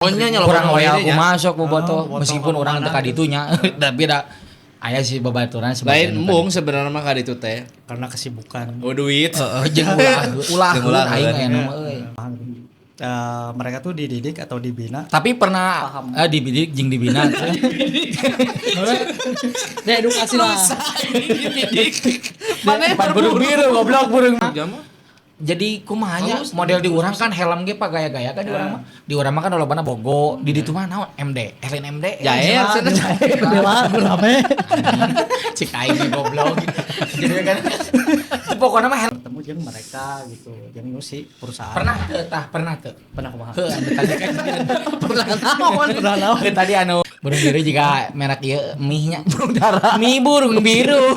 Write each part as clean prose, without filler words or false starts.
Kurang loyal aku masuk bobotoh meskipun orang teka ditunya tapi da aya sih babaturan lain embung sebenarnya mah ka ditu teh karena kesibukan. oh duit jeung ulah aing aya nama euy. Mereka tuh dididik atau dibina. Tapi pernah dididik jeung dibina. Edukasi lah. dididik Mana burung biru goblok burung. Jadi kumahanya model di urang kan helm ge pagaya-gaya kan di urang mah. Di urang mah kan lobana bogo, di ditu mah naon MD, Erlin MD. Jair cenah jair. Bela rame. Cik aing goblok. Jadi kan pokoknya mah helm Ketemu jeung mereka gitu, jeung nusi perusahaan. pernah teu. Pernah kumaha? Heuh anu tadi kan Pernah naon? tadi anu burung biru juga merek ieu mie-nya burung dara. Mie burung biru.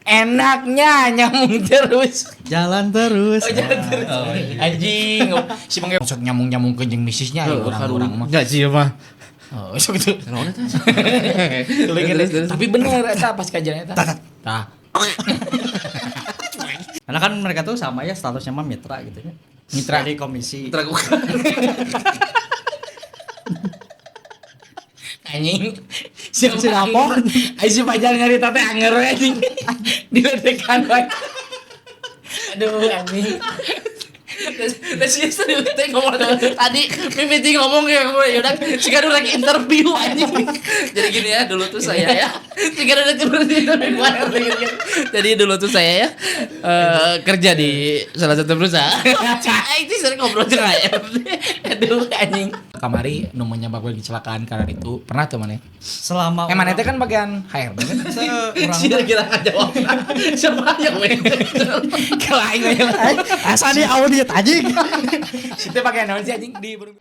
Enaknya nyamung terus. Jalan terus. Anjing. Si mangga sok nyamung-nyamung ke jeung misisnya urang mah. Enggak sih mah. Oh, sok gitu. Naon eta? Tapi bener eta pas kajian eta. Tah. Karena kan mereka tuh sama ya statusnya mah mitra gitu ya. Mitra di komisi. Anjing. Si rapor. Ai si pajar ngarita teh anger we anjing. Diledekan wae. Aduh anjing. Terus teh ngomong tadi mimiti ngomong ya gue yaudah sekarang lagi interview anjing. Jadi gini ya dulu tuh saya ya sekarang udah seperti itu jadi dulu tuh saya ya kerja di salah satu perusahaan. Itu sering ngobrol dengan Aduh anjing. Kamari namanya bakal kecelakaan karena itu pernah tuh mana? Selama Mana itu kan bagian HRD kan? kira-kira nggak jawab. Siapa yang Kalau aing we asa di audit anjing. situ pakai naon sih anjing di burung.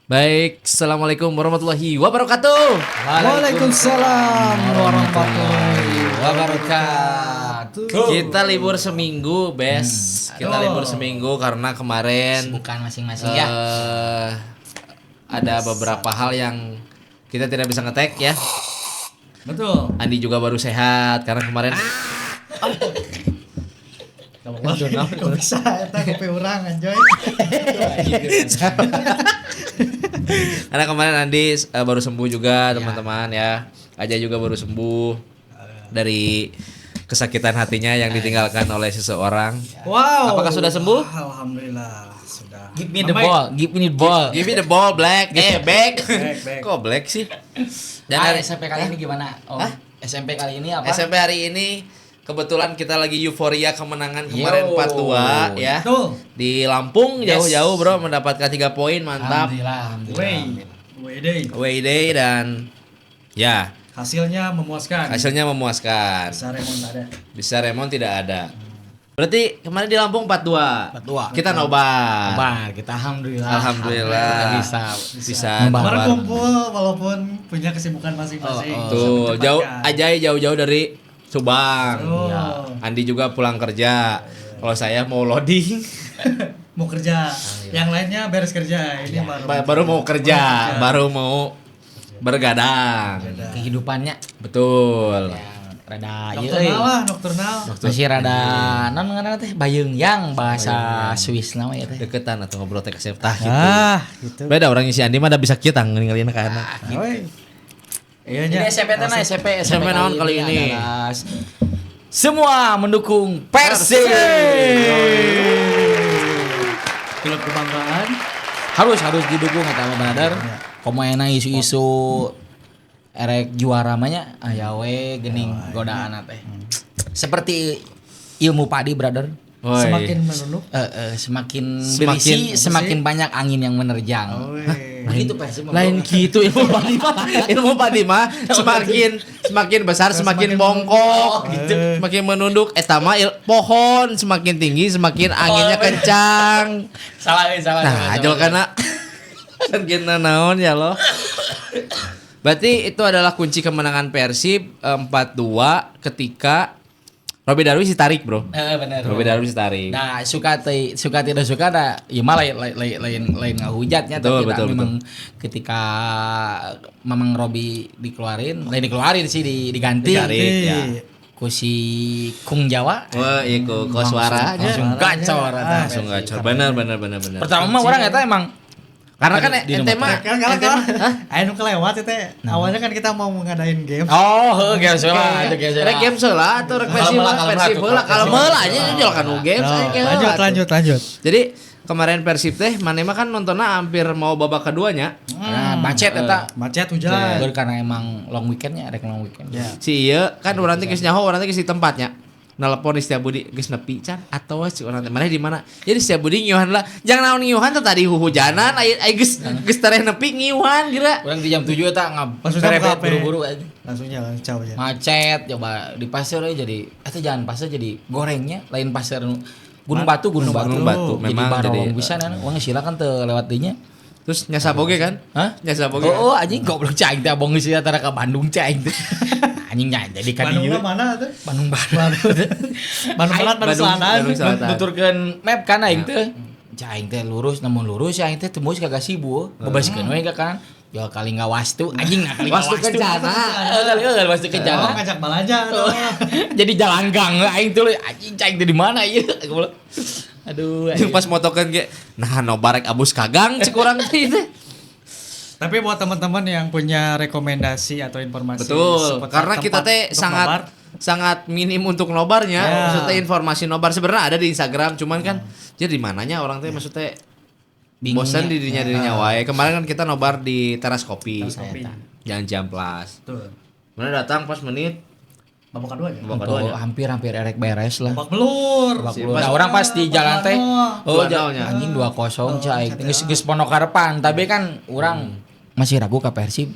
Baik, assalamualaikum warahmatullahi wabarakatuh. Waalaikumsalam warahmatullahi wabarakatuh. Kita libur seminggu, Bes. Kita libur seminggu karena kemarin Bukan masing-masing ya. Ada beberapa hal yang kita tidak bisa ngetek ya. Betul. Andi juga baru sehat karena kemarin Gak bisa eta kopi urang anjoy. karena kemarin Andi baru sembuh juga teman-teman ya. Aja juga baru sembuh dari kesakitan hatinya yang ditinggalkan oleh seseorang. Wow. Apakah sudah sembuh? Alhamdulillah sudah. Give me the ball, give me the ball. Give me the ball, Black. Back. Back. Kok Black sih? Dan Ah, hari SMP kali ini gimana? Oh, SMP kali ini apa? SMP hari ini kebetulan kita lagi euforia kemenangan kemarin 4-2 ya. Betul. Di Lampung jauh-jauh bro mendapatkan 3 poin mantap. Alhamdulillah. Away day dan ya Hasilnya memuaskan. hasilnya memuaskan. Bisa Remon tidak ada. Berarti kemarin di Lampung 4-2. 4-2. Kita nobar. Nobar, kita alhamdulillah. Alhamdulillah. Bisa nobar. Kemarin kumpul walaupun punya kesibukan masing-masing. Tuh, jauh dari Subang. Oh. Ya. Andi juga pulang kerja. Kalau saya mau loading, Mau kerja. Yang lainnya beres kerja. Ini baru mau kerja, baru mau bergadang. Kehidupannya Betul. rada Nocturnal lah, nocturnal. masih rada non ngaranna teh bayeungyang bahasa Swiss nama ya teh. Deketan atau ngobrol teh kasih tah gitu. Gitu. Beda orangnya si Andi mah ada bisa kita ninggalin ka anak. Iya Ini nya. SMP teh SMP naon kali ini? adalah semua mendukung Persib. Klub kebanggaan. Harus didukung eta mah bener. Komaena isu-isu erek juara mah nya aya we geuning godaan teh. Seperti ilmu padi brother. Semakin menunduk. Semakin berisi, semakin banyak angin yang menerjang. Begitu Persib. Lain gitu ilmu padi mah semakin besar semakin bongkok gitu. Semakin menunduk eta mah pohon semakin tinggi semakin anginnya kencang. Salah. Nah, ajol kana kita naon ya lo. Berarti itu adalah kunci kemenangan Persib 4-2 ketika Robby Darwis ditarik, Bro. Bener. Robby Darwis ditarik. Nah, suka tidak suka dah ya malah lain ngahujatnya tapi Betul. memang ketika memang Robby dikeluarin sih diganti Ditarik, ya. ku si Kung Jawa. Wah, iya ku suaranya. Langsung gacor eta. Langsung gacor. Benar. Pertama mah orang eta emang Karena kan Di ente nomor mah Kalah. Aya nu kelewat teh. Awalnya kan kita mau ngadain game. oh geus lah itu geus rek game seula atau rek versi heula kalau meula aja jual kan game saya kayak Lanjut. Jadi kemarin Persib teh mana mah kan nontonnya hampir mau babak keduanya. nah macet eta Macet hujan. karena emang long weekendnya rek long weekend Ya. Si ieu kan urang teh geus nyaho urang teh geus di tempatnya. Nelpon di Setiabudi geus nepi can atuh si urang teh maneh di mana? Jadi Setiabudi ngiuhan lah. Jangan naon ngiuhan teh tadi hujanan aya geus tareh nepi ngiuhan geura. orang di jam 7 eta Maksudnya buka HP. buru-buru aja Langsung jalan caw aja. macet coba di pasar aja jadi jangan pasar jadi gorengnya lain pasar Gunung Batu Gunung Batu. jadi Memang jadi bisa nah uang silakan teu lewat dinya terus nyasa boge kan? hah Nyasa boge. oh anjing goblok cai teh abong geus antara ka Bandung cai teh anjing nya jadi ka Bandung dieu mana tuh? Bandung Barat Bandung Selatan. Selatan. nuturkeun map kan aing teh aing teh lurus namun lurus aing teh tembus kagak sibu bebaskeun we ka kan jual kali wastu anjing kali Wastu kencana. kali wastu Oh, kencana ngajak balaja. jadi jalan gang aing tuh anjing cai teh di mana ieu aduh Yang pas motokeun ge nah nobarek abus kagang cek urang teh teh. Tapi buat teman-teman yang punya rekomendasi atau informasi Betul, seputar karena kita tempat teh untuk sangat nobar, sangat minim untuk nobarnya. Ya. Maksudnya informasi nobar sebenarnya ada di Instagram, cuman kan jadi di mananya orang teh maksudnya bosan di dirinya wae. Kemarin kan kita nobar di teras kopi. Teras kopi. Jangan Jamplas. betul. Mana datang pas menit Babak kedua ya. babak Untuk keduanya. hampir erek beres lah. Babak belur. Nah, orang pas di jalan teh oh 2-0 nya. anjing 2-0 cai geus pono karepan tapi kan orang masih ragu ke Persib.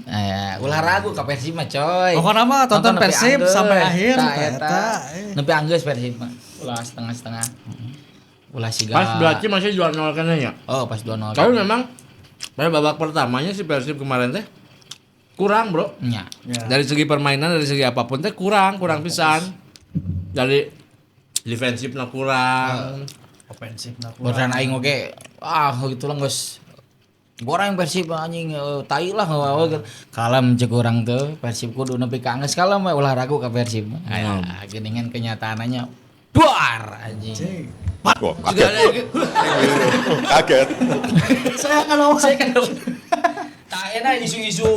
Ulah ragu ke Persib mah coy. Pokoknya mah tonton nepi Persib anggeus. sampai akhir, Tah, eta. eta. Nepi anggeus Persib mah. Ulah setengah-setengah. Ulah siga. Pas berarti masih jual nol kan ya. Oh, pas 2-0. Tapi memang pada babak pertamanya si Persib kemarin teh kurang, Bro. nya. Ya. Dari segi permainan, dari segi apapun teh kurang pisan. Dari defensifnya kurang. Ofensif nah. Bosan aing oge. Gitu lah geus goreng Persib anjing tai lah kalem cek urang teh Persib kudu nepi ka geus kalem we ulah ragu ka Persib. Geuningan kenyataannya duar anjing. Wah, kaget. Saya kalau Tah enak isu-isu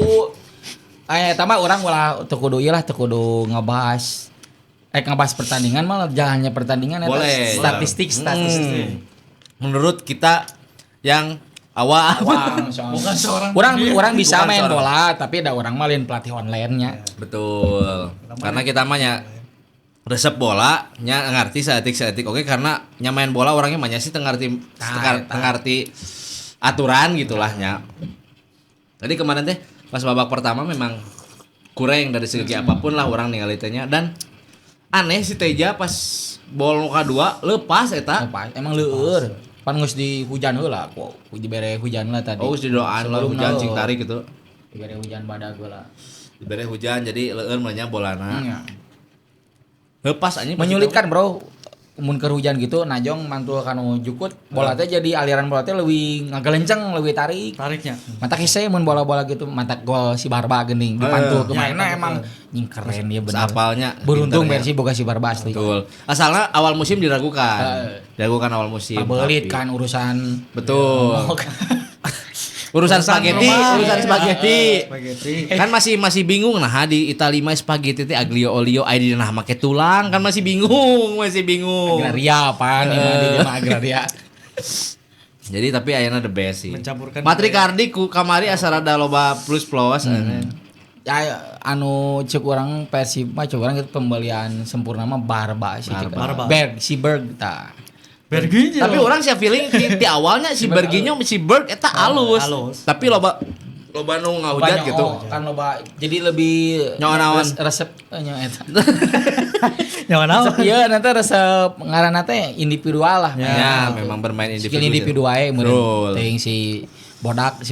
eta mah urang ulah teu kudu ieu lah teu kudu ngebahas ngebahas pertandingan malah jalannya pertandingan eta Boleh. statistik. Menurut kita yang awal bukan seorang Orang bisa Bukan main seorang. bola tapi ada orang mah lain pelatih online-nya. betul. Karena kita mah nya resep bola nya ngarti saeutik oke karena nya main bola orangnya mah nya sih teu ngarti aturan gitulah nya. Tadi kemarin teh pas babak pertama memang kurang dari segi apapun lah orang ningali teh nya dan aneh si Teja pas bol kedua lepas eta. Emang leueur. Pan geus di hujan heula kok. Dibere hujan lah tadi. Oh, geus didoaan lah hujan cing tarik gitu. Dibere hujan badag heula. Dibere hujan jadi leueur mah nya bolana. Nya. Lepas anjing Menyulitkan, Bro. Mun keur hujan gitu najong mantul kanu jukut bola teh jadi aliran bola teh leuwih ngagelenceng leuwih tarik. tariknya. Mata hese mun bola-bola gitu mata gol si Barba geuning dipantul ke Ya, mainna betul. emang nying keren dia bener. Apalnya Beruntung pinternya. versi boga si Barba asli. Betul. Asalnya awal musim diragukan. Diragukan awal musim. Pabelit tapi- kan urusan Betul. Urusan spaghetti, rumah. urusan spaghetti. Spaghetti. Kan masih bingung nah di Italia mah spaghetti teh aglio olio aya di nah make tulang kan masih bingung. agraria apaan ini mah di mah agraria. Jadi tapi ayeuna the best sih. Mencampurkan Matrikardi ku kamari asa rada loba plus. Ya anu cek orang Persib mah cek orang itu pembelian sempurna mah Barba sih cek. Barba. Berg si Berg tah. Berginya. Tapi orang sih feeling di awalnya si Berginyo si Berg eta halus. halus. Tapi loba nu ngahujat Banyak, gitu. kan loba jadi lebih Nyawa-nawan. resep nya eta. Yang mana? Resep ieu nanti resep ngaranna teh individual lah. Ya, memang bermain Skill individu. individu wae Betul. meureun teuing si bodak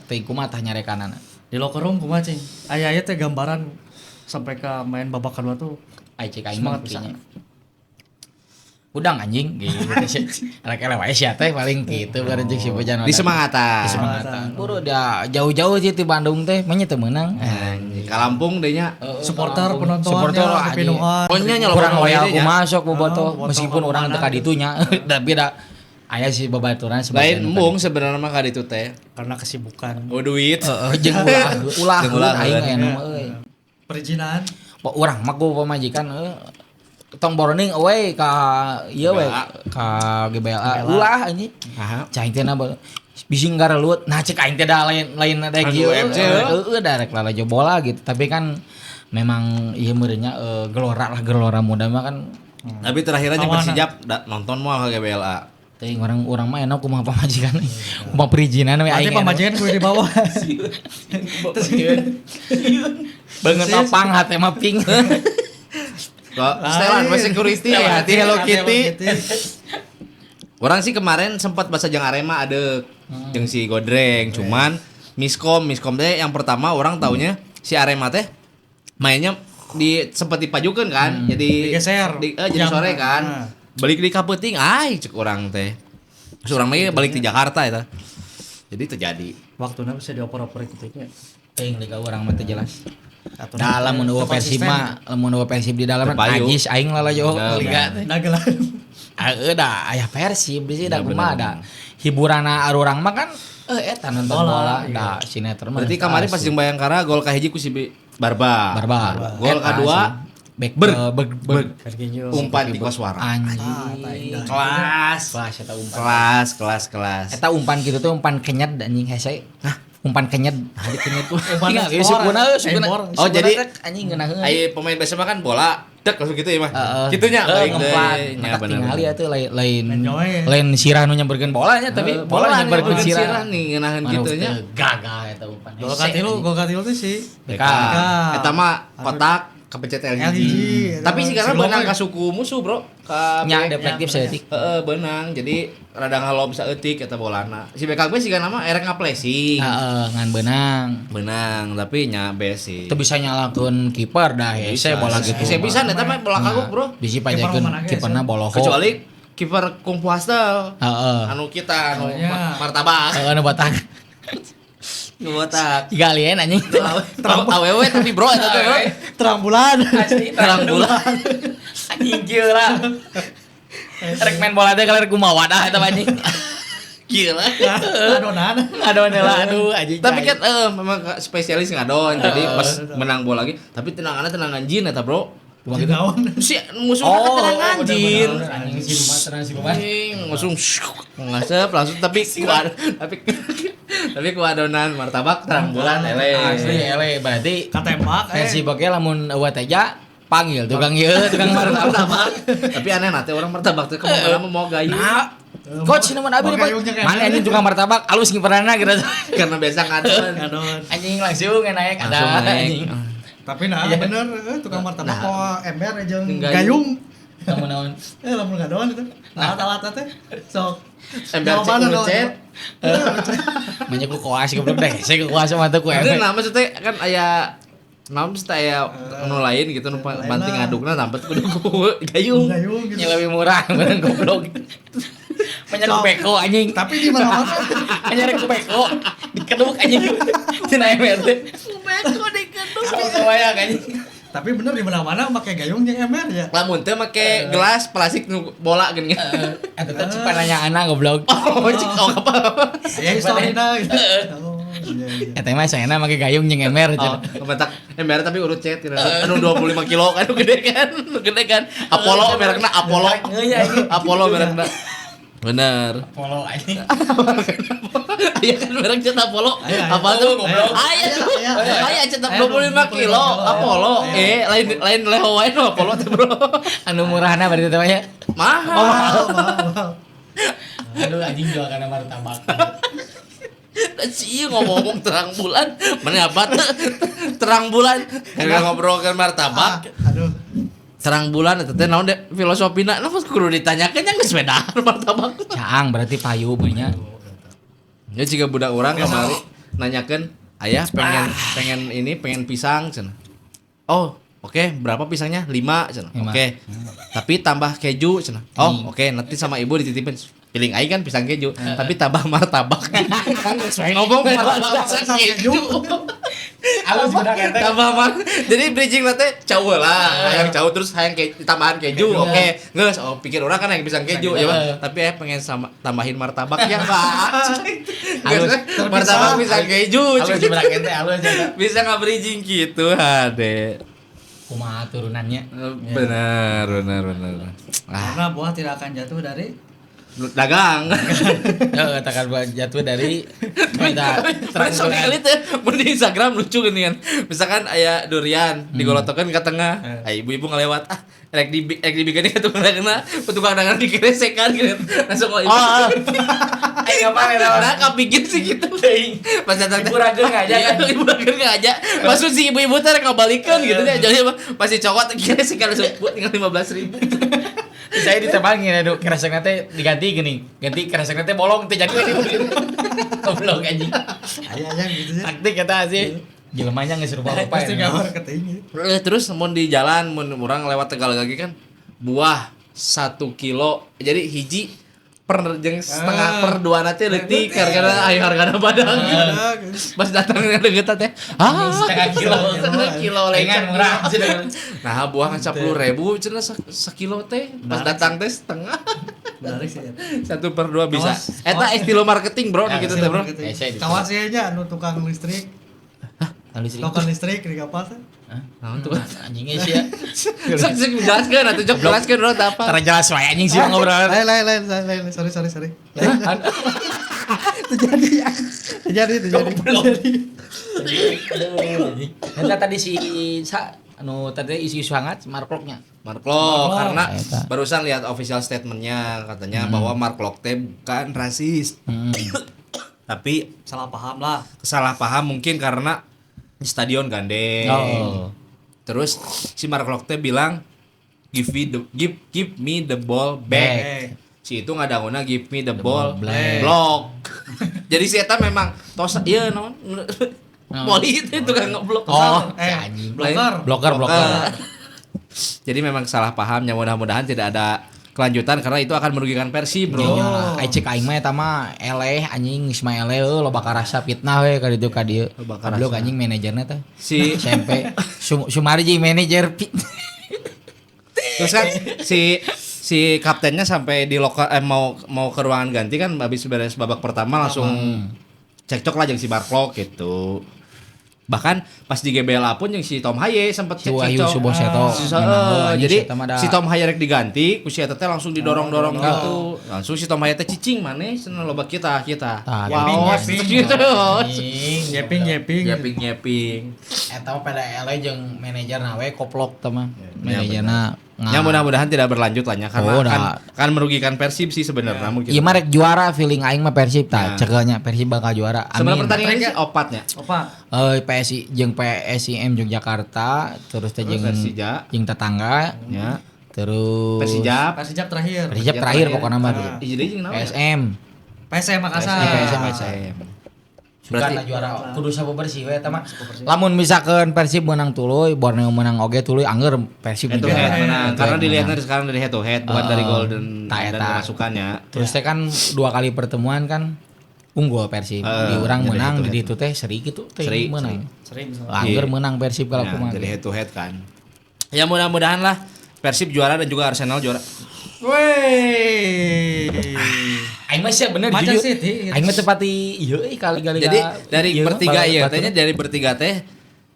teh kumaha tah nyarekanana. Di locker room kumaha cing. Aya teh gambaran sampai ke main babak kedua tuh Ai cek aing mah Semangat pisan. buktinya. udang anjing gitu sih. Rek eleway sia teh paling gitu bareng jeung si Bojan. Disemangatan. Disemangatan. Buru dia jauh-jauh sih di Bandung teh mah nya teu meunang. Anjing, ka Lampung deui nya. Supporter penontonnya Supporter di anjing. Pinuan. Oh nya Kurang nyaloban loyal we ku nya. masuk bobotoh bobotoh meskipun ke urang mana teu ka gitu. ditunya. Tapi da aya sih babaturan Lain embung sebenarnya mah ka ditu teh. Karena kesibukan. Oh duit. jeung ulah Jeung ulah aing heun. aya nu euy. Perizinan. Urang mah ku pamajikan tong boroning we ka ieu we ka GBLA ulah anjing. Aha. Cai teh na bisi ngarelut. Nah cek aing teh da lain ada kieu. FC, Heeh da rek lalajo bola gitu. Tapi kan memang ieu meureunnya gelora muda mah kan Tapi terakhir aja Kawana. Persijap nonton moal ke GBLA. teuing urang mah enak kumaha pamajikan. Kumaha perizinan we Nanti aing. pemajikan gue di bawah. Banget apang hate mah pink. Kok setelan we security hati Hello Kitty. Orang sih kemarin sempat bahasa jeung Arema ada jeung si Godreng, cuman miskom teh yang pertama orang taunya si Arema teh mainnya sempat dipajukeun kan. Jadi Digeser. jadi Jam. sore kan. Nah. Balik di Kapeuting cek orang teh. Terus orang lagi balik di Jakarta eta. Jadi terjadi. Waktunya bisa dioper-oper gitu nya. Teuing liga urang mah teu jelas. Atau Dalam mun eueuh Persib mah, lamun eueuh Persib di dalam Terpayu. najis aing lalajo Nah, liga teh. dagelan. Da aya Persib di sini da Ya, kumaha da. Hiburanna arurang mah kan eta nonton bola Bola, da sinetron mah. Berarti kemarin pas jeung Bayangkara gol ka hiji ku si Barbar. Barbar. Gol Eta kedua Bek Serginho. umpan di koswara. anjing. Kelas. Kelas eta umpan. Kelas. Eta umpan gitu tuh umpan kenyet anjing hese. Hah? Umpan kenyet. Hadi kenyet tuh. Umpan Tinggal skor. sukuna sukuna. Embor. Oh, jadi anjing ngeunaheun. Ai pemain biasa mah kan bola dek langsung gitu ya mah. Heeh. Kitunya ngemplat. nya Mata tingali atuh lain Enjoy. lain sirah nu nyamperkeun bola nya tapi bola nyamperkeun sirah. nih ngeunaheun kitunya. Gagah eta umpan. Gol katilu teh sih. BK. Eta mah kotak kepencet LG. LG. Tapi sih karena Si Lowe. benang ka suku musuh, Bro. Ka Nya Bek. deflektif saeutik. Benang. Jadi rada ngalom saeutik eta bolana. Si BKB sih nama erek ngaplesi. Heeh, ngan benang. Benang, tapi nya besi. Itu bisa nyalakeun kiper dah hese bola gitu. Hese bisa eta mah bola kagok, Bro. Bisi Kiper pajakeun mana ge, kiperna boloho. Kecuali kiper Kung Fu Hustle. Heeh. Anu kita anu Soalnya- martabak. Heeh nu botak. Nu botak. Tiga alien anjing. Awewe tapi bro eta teh. Bro. Terang bulan. Terang bulan. Anjing kieu lah. Rek main bola teh kaler kumaha dah eta anjing. Gila. Adonan. Aduh lah aduh anjing. Tapi kan memang spesialis ngadon jadi pas menang bola lagi tapi tenangan jin eta bro. Jinaon. Si musuhnya kan tenangan jin. Anjing si Lumas tenang si Lumas. Langsung ngasep langsung tapi ku adonan martabak terang bulan Asli ele. ele berarti Katembak. versi bokeh lamun eueuh teja panggil tukang ieu tukang martabak. Tapi aneh nate orang martabak teh kemana mau gayu. Nah, coach ini mana abi Mau gayungnya kayak mana mana? anjing tukang martabak alus kiperanna gitu. Karena biasa ngadon. Adon. Anjing langsung naik ada Langsung naik. anjing. Tapi nah bener tukang martabak Nah. kok ember jeung Gayung. gayung. Kamu naon? Lamun ngadoan itu. Alat-alat teh. Sok. Ember cek Jawabanna doang. ucet. Banyak ku koas goblok deh. Saya ku koas mah teu ku Itu efek. nama maksudnya kan aya naon mesti aya anu lain gitu nu lain banting lah. ngadukna tampet kudu ku gayung. Gayung gitu. Yang lebih murah bener goblok. Banyak ku beko anjing. Tapi di mana-mana Hanya rek ku beko dikeduk anjing. Tina ember teh. Beko dikeduk. Aku kebayang anjing. tapi bener di mana-mana pakai gayung jeung ember ya. Lamun teh make gelas plastik nu bola geuning. Eta teh cipan nanya anak goblok. Oh, cik apa? Ya historina gitu. Oh, iya. Eta mah saena make gayung jeung ember Oh, cenah. kebetak ember tapi urut cet anu 25 kilo kan gede kan. Gede kan. Apollo merekna Apollo. Iya, iya. Apollo merekna. Bener. Polo anjing. Iya kan merek cet Apollo. Aya, aya. Apa tuh? Goblok. Aya tuh. Aya. Aya cet Aya 25 kilo Apollo. Lain leho wae no Apollo teh, Bro. Anu murahna berarti teh ya. Mahal. Mahal. Aduh anjing jual kana martabak. Si ngomong terang bulan, mana apa terang bulan? Enggak ngobrolkan martabak. Aduh. Terang bulan eta teh naon deh filosofina? Nah, kudu ditanyakeun nya geus beda martabak. Caang berarti payu banyak. Ya jika budak orang kemari nanyakeun, "Ayah pengen ini, pengen pisang cenah." Oh, Oke, berapa pisangnya? 5 cenah. 5. Oke. Tapi tambah keju cenah. Oh, oke, nanti sama ibu dititipin. Piling aing kan pisang keju, tapi tambah martabak. Kan saya ngomong martabak pisang keju. Alus benar kata. Jadi bridging nanti cowok lah, yang cowok terus hayang tambahan keju. Oke, geus. Oh, pikir orang kan yang pisang keju ya, Bang. Tapi pengen sama tambahin martabak ya, Pak. Halus. Martabak pisang keju. Alus benar kata alus. Bisa nggak bridging gitu, Ade. Kumaha turunannya. Benar. Ah, Karena buah tidak akan jatuh dari dagang. Katakan buat jatuh dari kita Terus kali teh mun di Instagram lucu gini kan. Misalkan aya durian digolotokeun ke tengah. Ibu-ibu ngelewat rek dibikin ke tukang dagangan dikeresekan gitu. Langsung ibu. Aing ngapain Nah, kepikir sih gitu. Pas datang Ibu rageun ngajak kan? Ibu rageun ngajak. Maksud si ibu-ibu teh rek ngabalikeun gitu nya. Jadi pas si cowok teh keresekan langsung buat tinggal 15.000. Saya ditebangin aduh keresek teh diganti gini. Ganti keresek teh bolong teh jadi goblok anjing. ayah gitu ya. Taktik kata sih. Jelmanya geus rupa apa Pasti gambar ketinggi. Terus mun di jalan mun urang lewat Tegal lagi kan buah 1 kilo. Jadi hiji per jeung setengah per dua nanti leutik karena aya hargana badang. Pas datang deket teh. setengah kilo lengan murah sih dengan. Nah, buah kan 10.000 cenah sekilo teh. Pas datang teh setengah. Menarik sih. 1/2 bisa. Eta estilo marketing, Bro, gitu teh, Bro. Tawas aja anu tukang listrik. Token listrik di kapal teh. Naon tuh? Anjingnya sih ya. Sok jelaskeun atuh jok jelaskeun Bro apa. Tara jelas wae anjing sih ngobrol. Lain. Sorry. Terjadi. Eta tadi si anu tadi isu-isu hangat Mark Kloknya. Mark Klok karena Eta. barusan lihat official statementnya katanya bahwa Mark Klok teh bukan rasis. Tapi Salah paham lah. salah paham mungkin karena di stadion gandeng. Oh. Terus si Mark Klok teh bilang give me the ball back. Si itu ngadanguna give me the ball back. block. Jadi si eta memang tos ieu naon? Poli itu tukang ngeblok. Oh, si anjing. Bloker. Bloker. Jadi memang salah pahamnya, mudah-mudahan tidak ada kelanjutan karena itu akan merugikan Persib, Bro. Iya, ai cek aing mah eta mah eleh anjing geus mah eleh loba karasa fitnah we ka ditu ka dieu. Loba karasa. Goblok anjing manajerna teh. Si SMP Sumarji manajer terus kan si kaptennya sampai di lokal mau ke ruangan ganti kan habis beres babak pertama langsung cekcok lah jeung si Barklok gitu. Bahkan pas di GBLA pun yang si Tom Haye sempat Si Wahyu Suboseto. Jadi si Tom Haye rek diganti ku si eta teh langsung didorong-dorong gitu. Langsung si Tom Haye teh cicing maneh cenah loba kita. Tah, Wow, gitu. Nyeping. Eta mah pada eleh jeung manajerna we koplok teh mah. Manajerna Ya mudah-mudahan tidak berlanjut lah nya karena Oh, kan merugikan Persib sih sebenarnya mungkin. Ieu mah rek juara feeling aing mah Persib tah. Cekeulnya Persib bakal juara. Sebenarnya Amin. pertandingannya opatnya. PSI jeung PSIM Yogyakarta terus teh jeung Persija. jeung tetangga Ya. terus Persijap terakhir. Persijap terakhir pokoknya mah Jadi jeung naon? PSM PSM Makassar. PSM. Berarti Berarti juara kudu sabu bersih we eta mah. Lamun misalkan Persib menang tuluy, Borneo menang oge tuluy angger Persib head to juga. head menang. Head to Karena head dilihatnya menang. sekarang dari head to head bukan dari golden tak dan eta. masukannya. Terus teh kan 2 kali pertemuan kan unggul Persib. Di urang jadi menang head to di head. ditu teh seri gitu teh Seri, menang. Sering. Angger menang Persib kalau Ya, kumaha. jadi head to head kan. Ya mudah-mudahan lah Persib juara dan juga Arsenal juara. Wey. Aing mah sih bener Manchester jujur. City. Aing mah tepati ieu kali-kali. Jadi dari bertiga ya dari bertiga teh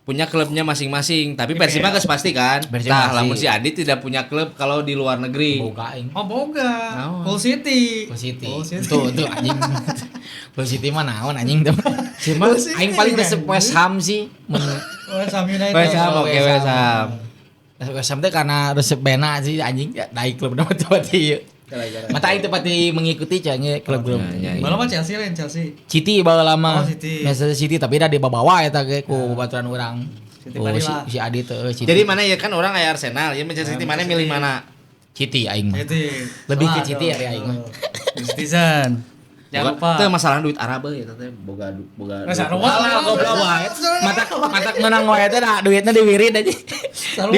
punya klubnya masing-masing, tapi Persib mah geus pasti kan. Persib Tah, pasti. lamun si Adi tidak punya klub kalau di luar negeri. boga aing. Oh boga. Naon? Hull City. Positif. Hull City. Tuh anjing. Positif mah naon anjing teh. Cuma Hull City aing paling kan. resep West Ham sih. West Ham United. West Ham, oke West Ham. West Ham teh karena resep bena sih anjing dari klub nama tepati ieu. Mata aing tepati mengikuti cenah klub-klub. Ya, ya. Malah mah Chelsea lain Chelsea. City bawa lama. Oh, City. Manchester City tapi dah di bawah eta ge ku baturan urang. City Oh, Padilla. si Adi teh City. Jadi mana ya kan orang aya Arsenal, ya Manchester City mana milih mana? City aing mah. City. Lebih ke Salah City dong. ya aing mah. Citizen. Jangan lupa. Itu masalah duit Arab ya teh boga. Nggak usah ruwet. Alah goblok wae. Matak menang wae teh da duitna diwirid aja. Selalu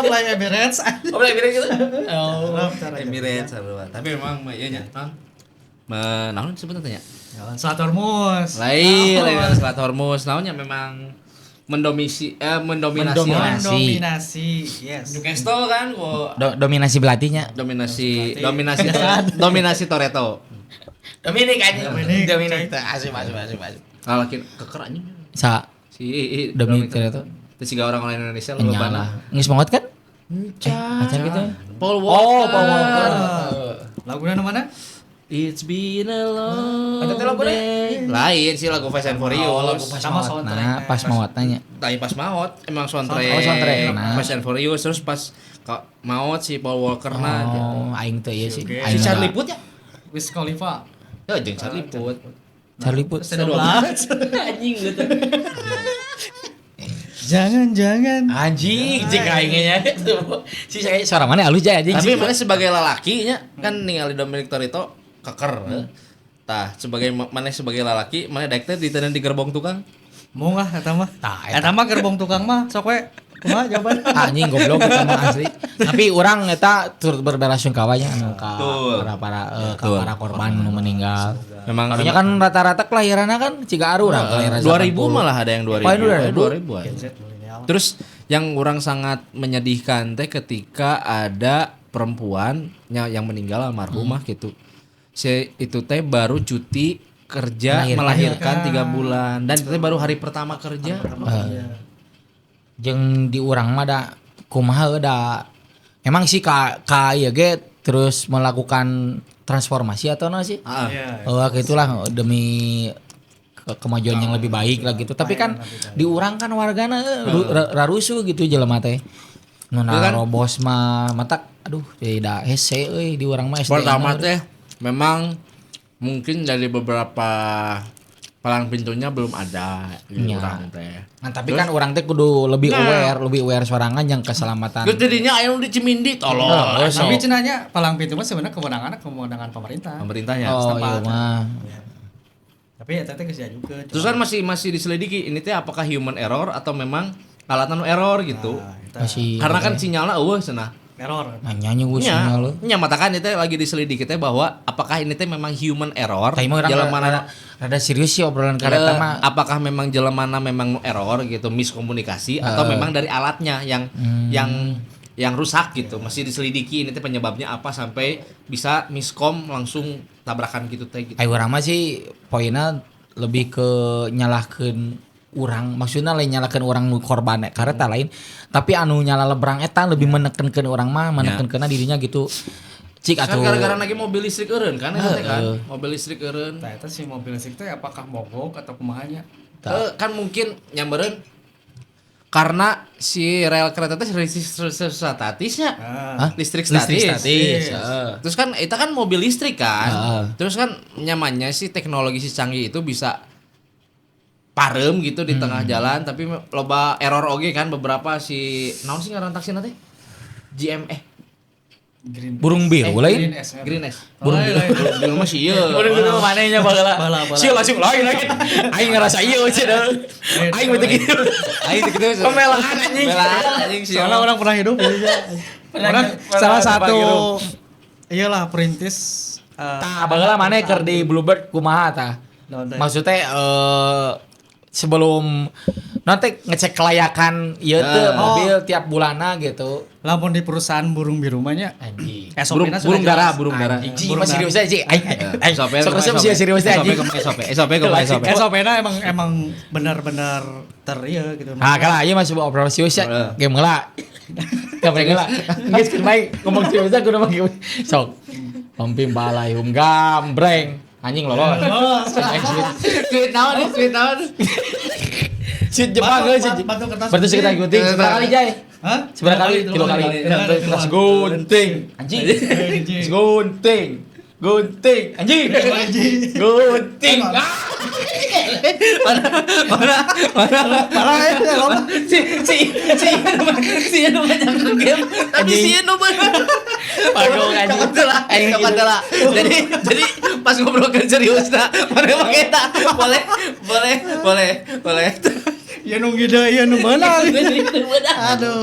play Emirates. Oh, boleh bilang gitu. Oh. Emirates sarua. Tapi memang ieu nya naon disebutna teh nya? Selat Hormuz. Lain Selat Hormuz. Naonnya memang mendominasi. Mendominasi. Yes. Newcastle kan Dominasi belatinya. dominasi Toretto. Dominik aja. Dominik. Asik. Laki keker anjing. Sa Si Dominik Toretto. Terus juga orang Indonesia lo Nyala. Geus banget kan? Macam gitu. Paul Oh, Walker. Paul Walker. Lagunya nu mana? It's been a long Ada teh lagu day. Lain sih lagu Fast and Furious. Lagu pas Sama maut. soundtrack. Nah, pas maut tanya. Tapi pas maut emang soundtrack. Oh, soundtrack. Nah. Fast and Furious terus pas maut si Paul Walker Oh, aing teh ieu sih. Oke. si Aing Charlie enggak. Puth ya? Wiz Khalifa. Ya jeung Charlie Puth. Charlie Puth. Anjing gitu. Jangan. Anjing, cek aingnya itu. Si saya suara mana halus aja anjing. Tapi mana sebagai lalaki nya kan ningali Dominic Toretto keker. Tah mana sebagai lalaki mana daek teh diteuneun di gerbong tukang. Mau nggak eta mah? Tah, Eta mah gerbong tukang mah sok we. Kumaha jawaban? anjing goblok kita mah asli. Tapi orang eta turut berbelasungkawa nya anu ka Betul. para korban nu meninggal. Memang Harusnya kan rata-rata kelahirannya kan ciga aru lah kelahiran 2000 malah ada yang 2000. Paling 2000. Terus yang orang sangat menyedihkan teh ketika ada perempuan yang meninggal almarhumah gitu. Si itu teh baru cuti kerja melahirkan 3 bulan dan itu teh baru hari pertama kerja. Jeung di urang mah da kumaha da emang sih ka ieu ge terus melakukan transformasi atau naon sih? Iya. Oh, gitulah demi kemajuan yang lebih baik lah gitu. Tapi kan di urang kan wargana rarusuh gitu jelema teh. Nu narobos mah matak aduh tidak hese euy di urang mah SDM. Pertama teh memang mungkin dari beberapa palang pintunya belum ada di Iya. urang teh. Nah, tapi kan orang teh kudu lebih aware sorangan yang keselamatan. Terus jadinya aya nu di Cimindi tolong. Tapi cenanya palang pintu mah sebenarnya kewenangan pemerintah. Pemerintahnya. Oh, setempat. iya mah. Tapi eta teh geus juga. Terus kan masih diselidiki ini teh apakah human error atau memang alatnya error gitu. Masih Karena kan sinyalnya eueuh cenah. error. nanya gue sinyal. Nya matakan itu lagi diselidiki teh bahwa apakah ini teh memang human error? Tapi mah Jelemana rada serius sih obrolan kareta mah. apakah memang jelemana memang error gitu, miskomunikasi atau memang dari alatnya yang rusak gitu. Masih diselidiki ini teh penyebabnya apa sampai bisa miskom langsung tabrakan gitu teh gitu. Ayo urang mah sih poinnya lebih ke nyalahkeun urang, maksudnya lain nyalakan orang nu korban kareta lain, tapi anu nyala lebrang eta lebih menekankeun urang mah menekankeunna dirinya gitu. Cik Kan atuh gara-gara lagi mobil listrik eureun kan eta teh kan. Mobil listrik eureun. Nah, eta si mobil listrik teh apakah mogok atau kumahanya? Kan mungkin nyambereun karena si rel kereta teh listrik statisnya. Ah. Listrik Listrik statis. statis. Terus kan itu kan mobil listrik kan. Terus kan nyamannya sih teknologi si canggih itu bisa parem gitu di tengah jalan tapi loba error oge kan beberapa si naon sih ngaran taksina teh? GM burung biru lain. Green S. Burung Burung mah sih ieu. Burung biru manehnya baheula. Bala. Sieun langsung lain lagi. Aing ngerasa ieu cenah. Aing mah teh gitu. Aing teh kitu. Pemelaan anjing. Pemelaan anjing sih. Soalnya orang pernah hidup orang salah satu iyalah perintis Tah baheula maneh keur di Bluebird kumaha tah? Maksudnya sebelum nanti ngecek kelayakan ieu teh mobil tiap bulanna gitu. lamun di perusahaan burung biru mah nya Anjing. SOP-na sudah Burung darah, jelas. burung darah. Anjing Burung masih serius aja. Aing. SOP Sok resep sih serius aja anjing. SOP. SOP-na emang benar-benar terieu gitu. Nah, kalau aja masih bawa operasi serius ya. Game heula. Gambreng heula. Geus keur bae ngomong serius kudu mah game. Sok. Pampim balai gambreng. Anjing lolos. Tweet naon. Shoot Jepang guys. Batu kertas. Berarti kita gunting. Seberapa kali Jay? Hah? Seberapa kali? 3 kali. Terus gunting. Anjing. Gunting. Anjing. Gunting. Si anu banyak game tapi si anu bener. Padahal anjing. Cokot. Jadi pas ngobrol kan serius nah, mana pakai tak boleh. Ya nunggu deh, ya nu menang. Aduh.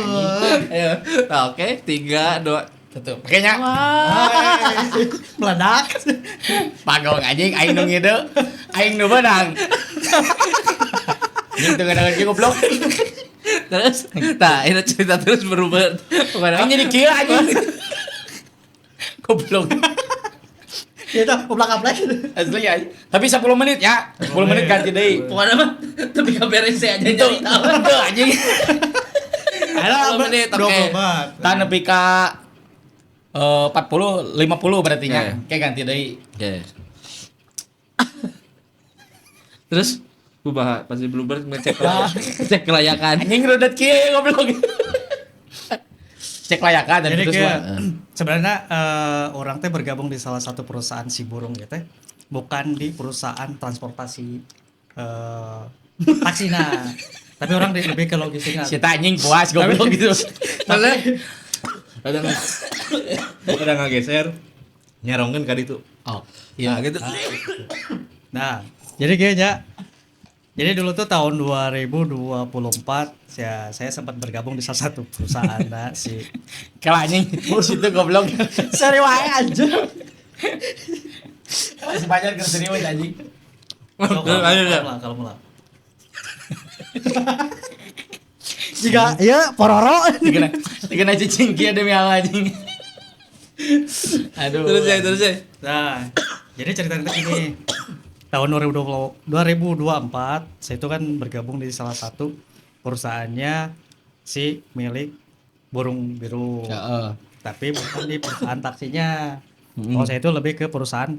Ayo. Nah, oke, 3 2 Tutup. Pakainya Meledak. pagong anjing aing nu ngide, aing nu menang. Gitu kadang goblok. Terus, nah ini cerita terus berubah. Pokoknya Aing jadi kieu anjing. Goblok. Kita ublak aplek. Asli anjing. Tapi 10 menit ya. 10 menit ganti deui. Pokoknya mah tapi beres aja Itu jadi tahu. itu anjing. Ada 10 menit, oke. 24. Tan nepi ka 40 50 berarti nya. Iya. Kayak ganti deui. Oke. Terus ubah pasti Bluebird cek kelayakan. Anjing rudet kieu goblok. Cek layakan dan Jadi terus kayak mah. sebenarnya orang teh bergabung di salah satu perusahaan si burung gitu teh, bukan di perusahaan transportasi taksina. Tapi orang lebih ke logistiknya. Si anjing puas goblok gitu. Kadang ngageser nyarongkeun ka ditu. Oh, Iya gitu. Nah, jadi kayaknya jadi dulu tuh tahun 2024 saya sempat bergabung di salah satu perusahaan si kalau anjing situ goblok. seri wae aja. Sebanyak kesini we anjing. Kalau mulai. Jika ya pororo. Dikena cicing kieu demi Allah anjing. Aduh. Terus ya. Nah, jadi cerita-cerita gini. Tahun 2024 saya itu kan bergabung di salah satu perusahaannya si milik burung biru. Heeh. Tapi bukan di perusahaan taksinya. Kalau saya itu lebih ke perusahaan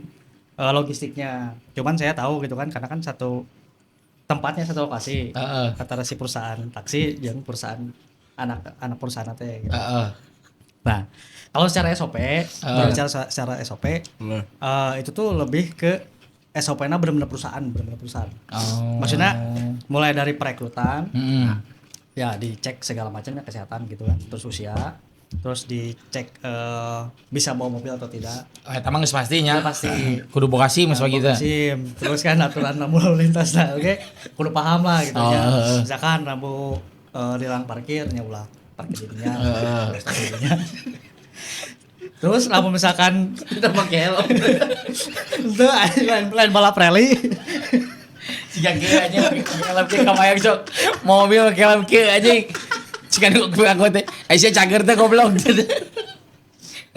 logistiknya. Cuman saya tahu gitu kan karena kan satu tempatnya satu lokasi. Heeh. Antara si perusahaan taksi yang perusahaan anak perusahaan teh gitu. Heeh. Nah, kalau secara SOP, berbicara secara SOP, itu tuh lebih ke SOP-nya benar-benar perusahaan. Oh. Maksudnya mulai dari perekrutan, Heeh. ya dicek segala macamnya kesehatan gitu kan, terus usia, terus dicek bisa bawa mobil atau tidak. Eta mah geus pastinya. Ya, pasti. Kudu boga SIM geus gitu. SIM, terus kan aturan lalu lintas nah, oke, kudu paham lah gitu Oh, ya. heeh. Misalkan rambu dilarang parkirnya ulah parkir dirinya. Terus lamun misalkan Kita pakai helm. itu lain balap rally. Jika kieu anjing helm kieu kamayang sok. Mobil pakai helm kieu anjing. Jika aku teh aya cager teh goblok.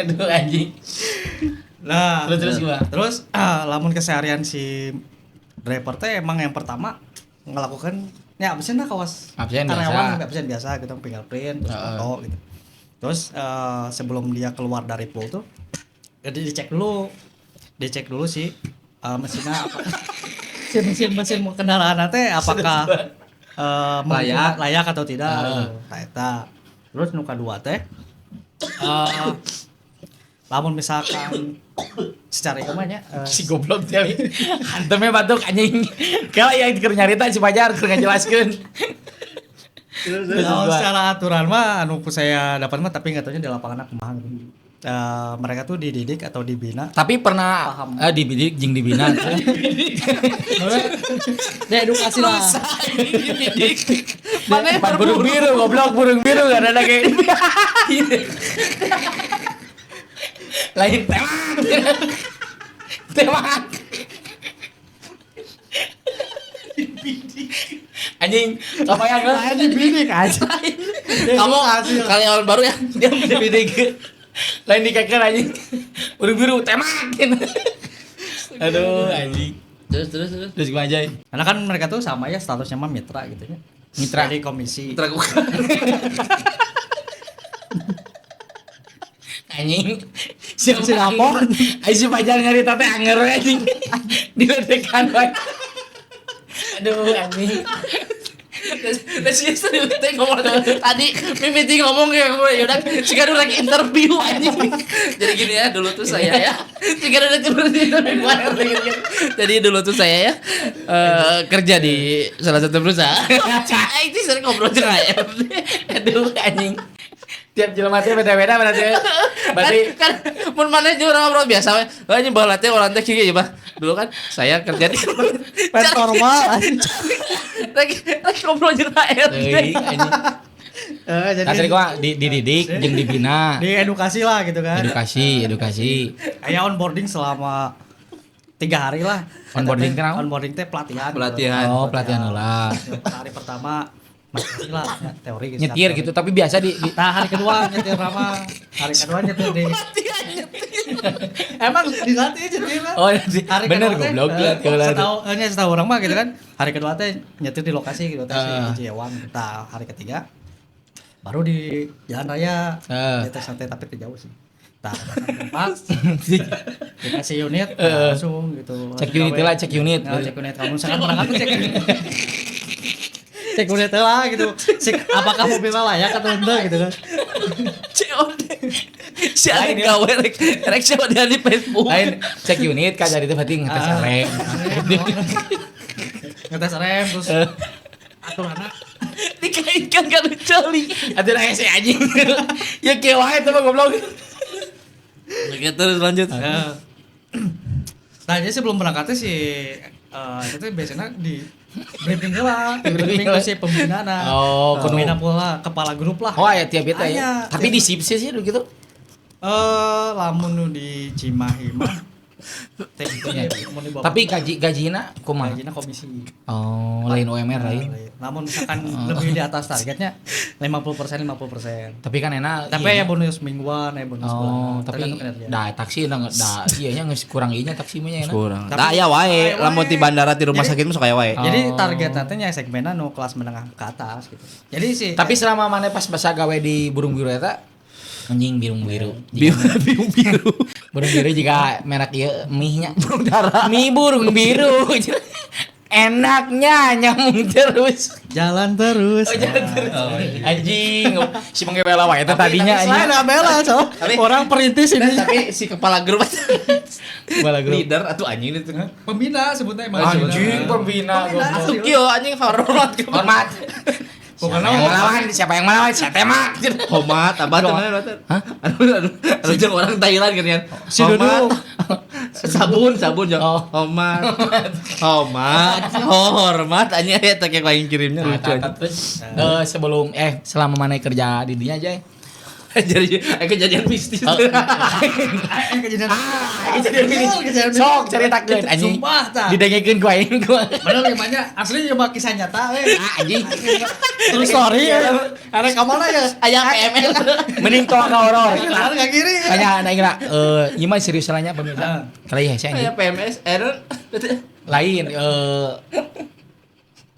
Aduh anjing. Nah, Terus gimana? terus lamun keseharian si driver teh emang yang pertama ngelakukan ya absen lah kawas Absen karyawan biasa. absen biasa gitu fingerprint terus Heeh. foto gitu. Terus sebelum dia keluar dari pool tuh jadi dicek dulu sih mesinnya apa mesin kendaraan teh apakah layak atau tidak gitu. Nah, eta. Terus nu kadua teh lamun misalkan secara umumnya Si goblok teh. Hantemnya batuk anjing. Kalau yang keur nyarita si Fajar keur ngajelaskeun. kalau secara aturan mah anu saya dapat mah tapi nggak tahunya di lapangan kumaha gitu. Mereka tuh dididik atau dibina. Tapi pernah Paham. dibidik jeung dibina. Edukasi lah. Mana burung biru goblok burung biru kan ada kayak lain temak anjing apa yang Dibidik aja. Kamu karyawan baru ya? Dia dibidik lain dikeker anjing burung biru temakin aduh anjing terus gimana aja Karena kan mereka tuh sama ya statusnya mah mitra gitu ya. Mitra. Dari komisi. anjing Si lapor. Ayo si Fajar ngarita teh anger we, anjing diledekan bae aduh anjing Dan si Yusri teh ngomong tadi Mimiti ngomong kayak gue yaudah sekarang lagi interview anjing. Jadi gini ya dulu tuh saya ya sekarang udah seperti itu. Jadi dulu tuh saya ya kerja di salah satu perusahaan. Itu sering ngobrol dengan HRD. aduh anjing Tiap jelema teh beda-beda berarti. Berarti kan mun maneh jeung orang ngobrol biasa we. Heuh baheula teh orang teh kieu mah. Dulu kan saya kerja di normal. lagi ngobrol jeung HRD. euy anjing. Jadi Kasih gua dididik jeung dibina. di edukasi lah gitu kan. Edukasi. Kayak onboarding selama 3 hari lah. Onboarding kenapa? Onboarding teh pelatihan. Pelatihan. Oh, pelatihan lah. Hari pertama masih lah ya, teori Nyetir gitu, tapi biasa di Nah, hari kedua nyetir sama hari kedua nyetir di emang dilatih nyetir kan? Oh, Hari bener kedua teh, goblok setahu orang mah gitu kan. Hari kedua teh nyetir di lokasi gitu teh Ah. di Ciewang. Nah, hari ketiga baru di jalan raya. Nyetir santai tapi jauh sih. Nah, pas dikasih unit langsung gitu. Cek unit lah, cek unit. Nah, cek unit kamu sangat berangkat tuh cek unit. Cek unit lah gitu. Cek apakah mobilnya layak atau enggak gitu kan. COD. Si ada gawe rek COD di Facebook. Lain cek unit kan jadi itu berarti ngetes rem. Ngetes rem terus aturanna Dikaitkan kan coli. Atuh lah hese anjing. Ya kieu wae teh mah goblok. Oke, terus lanjut. Nah, jadi sebelum berangkatnya itu biasanya di briefing lah, briefing ke si pembina Oh, kudu. pembina pula kepala grup lah. Oh ya tiap itu Aya, ya. Tapi di SIP sih gitu. Lamun nu di Cimahi mah teh Ya. mun di bawah. Tapi gajina kumaha? gajinya komisi. Oh, lain UMR lain. Namun misalkan lebih di atas targetnya 50%. Tapi kan enak. Tapi ya bonus mingguan, bonus Oh, bulanan. tapi Tergantung kinerja. da taksi iya nya geus kurang ieu nya taksi mah nya enak. Kurang. Tapi- Tah aya wae, Aya lamun wae. di bandara di rumah Jadi- sakit mah sok aya wae. Oh. Jadi target nantinya segmennya nu kelas menengah ke atas gitu. Jadi sih Tapi selama mana pas basa gawe di burung biru eta anjing birung biru. Biru. Burung biru juga merek ieu mie-nya burung dara. Mie burung biru. Enaknya nyamuk terus. jalan terus. Anjing, si Mangga Bela wae eta tadinya Selain anjing. Abela, so. Orang perintis ini. Tapi si kepala grup Kepala grup. leader atuh anjing itu. Pembina sebutnya emang. Anjing pembina Pembina. goblok. Atuh kieu anjing hormat ke Hormat. Siapa yang melawan? Siapa yang melawan? Saya tembak. Hormat, abah teh mana teh? Hah? Anu jeung orang Thailand kan kan. Si Dodo. Sabun jo. Oh. Hormat anjing eta kayak paling kirimnya Nah, lucu aja. terus selama mana kerja di dinya aja. Jadi kejadian mistis. Kejadian. Kejadian. Sok ceritakeun anjing. Sumpah tah. Didengekeun ku aing gua. Bener ya banyak asli coba kisah nyata Anjing. True story ya. Ada kamana ya? Aya PML. Mending tolong ka horor. Kan enggak kiri. Tanya aing lah ieu mah serius salahnya pemirsa. Kali ya sih anjing. Aya PMS Aaron. Lain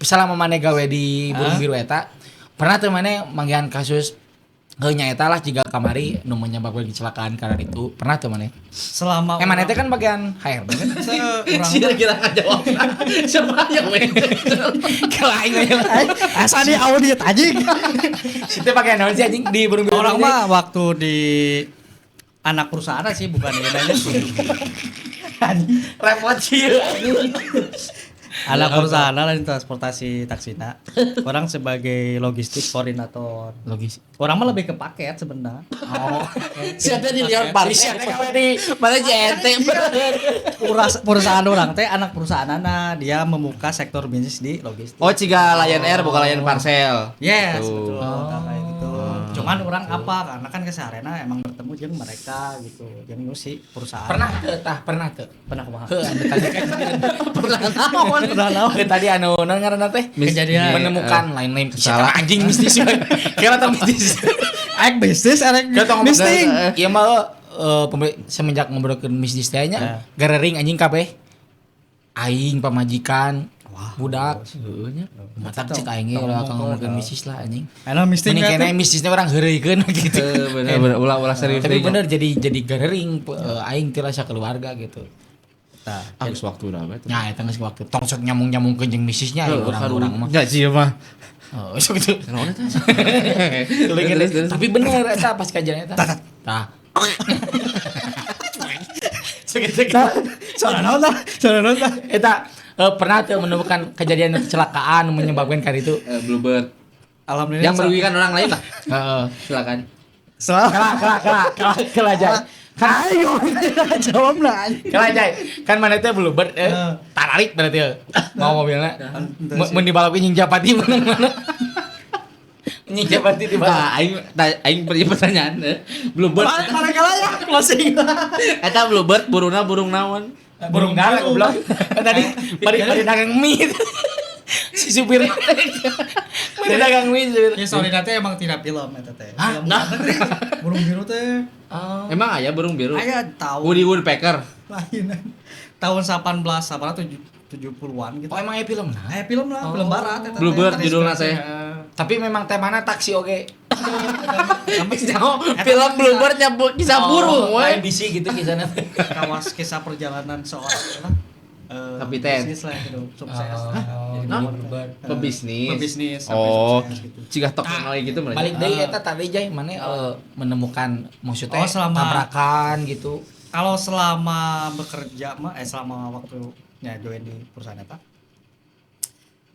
selama mana gawe di burung biru eta pernah tuh mana manggihan kasus nyaeta lah jika kamari nu menyebabkan kecelakaan karena itu pernah tuh mana Selama mana itu kan bagian HRD kan Kira-kira ngajawab. Siapa yang we? kelain asa di audit anjing. situ bagian naon sih anjing di burung biru Orang mah waktu di anak perusahaan sih bukan ini aja sih. repot sih Anak perusahaan lain transportasi taksina. Orang sebagai logistik koordinator. logis Orang mah lebih ke paket sebenarnya. oh Siapa dilihat Paris ya? Mana JNT? Perusahaan orang teh anak perusahaan dia membuka sektor bisnis di logistik. Oh, ciga Lion Air bukan Lion Parcel. Yes, Tuh. betul. Kayak gitu. Cuman orang apa? Karena kan kesehariannya emang bertemu jeung mereka gitu. Jeung nu si perusahaan. pernah tuh Pernah kumaha? tadi kan Pernah naon? tadi anu naon ngaranna teh Kejadian. menemukan lain-lain salah. anjing mistis kira tau mistis Ek bisnis, erek Gak tau misting. Iya mah semenjak ngobrolkeun bisnis teh nya garering anjing kabeh. Aing pamajikan budak. Heuh nya. Mata cek aing ge ulah ngomongkeun bisnis lah anjing. Anu misting Mending kan? kena bisnisnya orang heureuikeun gitu. Bener ulah serius. Tapi bener jadi garering aing teh rasa keluarga gitu. Nah, Agus waktu udah bet. Nya eta geus waktu tong sok nyamung-nyamungkeun jeung bisnisnya orang-orang mah. Enggak sih mah. Oh, sok gitu. Naon eta? Tapi bener eta pas kajian eta. Tah. Soalnya naon tah? Soalnya naon tah? Eta pernah tuh menemukan kejadian kecelakaan menyebabkan kali itu. Bluebird. Alhamdulillah. Yang merugikan orang lain lah. Heeh. Silakan. Kalah Jay. Kan Ayo jawab lah. kalah Jay. Kan mana teh bluebird tarik berarti mau mobilnya. Mun di balap nying Japati mana. Nying Japati di balap. Aing punya pertanyaan. Bluebird. Mana kalah ya closing. Eta bluebird buruna burung naon? Burung dara goblok. Tadi pada dagang mie. Si supir pada dagang mie. Ya sorry nanti emang tidak film eta teh. Film Nah. burung biru teh. Emang aya burung biru? Aya tahu Woodpecker. lain. Tahun 70-an gitu. Oh emang ya film nah. Film lah, film barat eta teh. Bluebird judulna teh. Tapi memang temana taksi oge. Film Bluebird kisah burung Lain we. bisi gitu kisahnya. Kisah perjalanan seorang Kapiten. bisnis lah gitu, sukses. Jadi Nah. Bluebird. Pebisnis. Pebisnis sampai Oh, sukses gitu. cigah tok lagi gitu mereka. Balik deui eta tadi Jay mana menemukan maksudnya Oh, selama- tabrakan gitu. Kalau selama bekerja mah selama waktunya join di perusahaan eta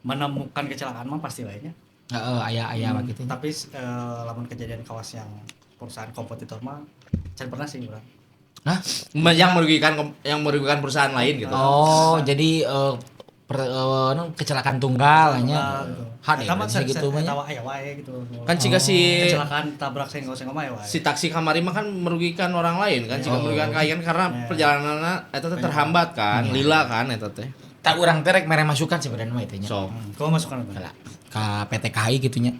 menemukan kecelakaan mah pasti lainnya. Heeh, aya gitu. Tapi lamun kejadian kawas yang perusahaan kompetitor mah can pernah sih urang. Hah? Yang merugikan perusahaan lain gitu. Oh, jadi kecelakaan tunggal hanya. Gitu. Hade Eta mah gitu mah. tawa aya wae gitu. Kan jika si Kecelakaan tabrak senggol-senggol mah aya wae. si taksi kamari mah kan merugikan orang lain kan, jika merugikan klien karena Ya. perjalanannya eta teh terhambat kan, lila kan eta teh. Tak urang terek mere masukan sebenarnya mah itunya. Sok. Kau masukkan apa? Lah, ka PT KAI gitunya.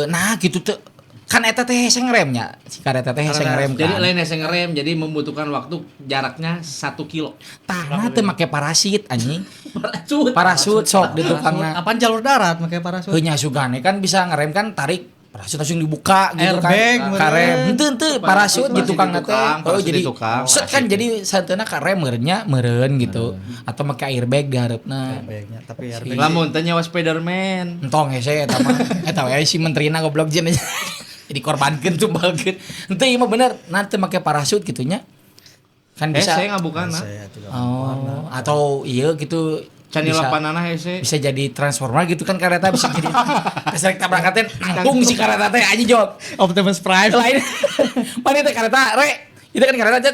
Nah gitu tuh kan eta teh hese ngeremnya. Si kareta teh hese ngerem Jadi kan. lain hese ngerem, jadi membutuhkan waktu jaraknya 1 kilo. Tah teh make parasit anjing. Parasut. Parasut sok di tukangna. Apaan jalur darat makanya parasut? Heunya sugane kan bisa ngerem kan tarik parasut langsung dibuka gitu Airbag, kan. bener. Karem henteu parasut di tukang teh. Oh parasut jadi di tukang. set kan jadi santeuna karem meureunnya meureun gitu. Atau make airbag di hareupna. Airbagnya, tapi Si- airbag Lamun teh nyawa Spiderman. Entong hese eta mah. Eta we si menterina goblok jeung jadi korbankeun tumbalkeun. Henteu ieu mah bener nanti make parasut gitunya. Kan bisa. Hese ngabukana. saya tidak Oh, atau iya gitu Can bisa- lapanana hese. bisa jadi transformer gitu kan kareta bisa jadi keserek tabrakan teh nangtung si kareta teh aja jawab Optimus Prime. lain mana teh kareta re itu kan kareta aja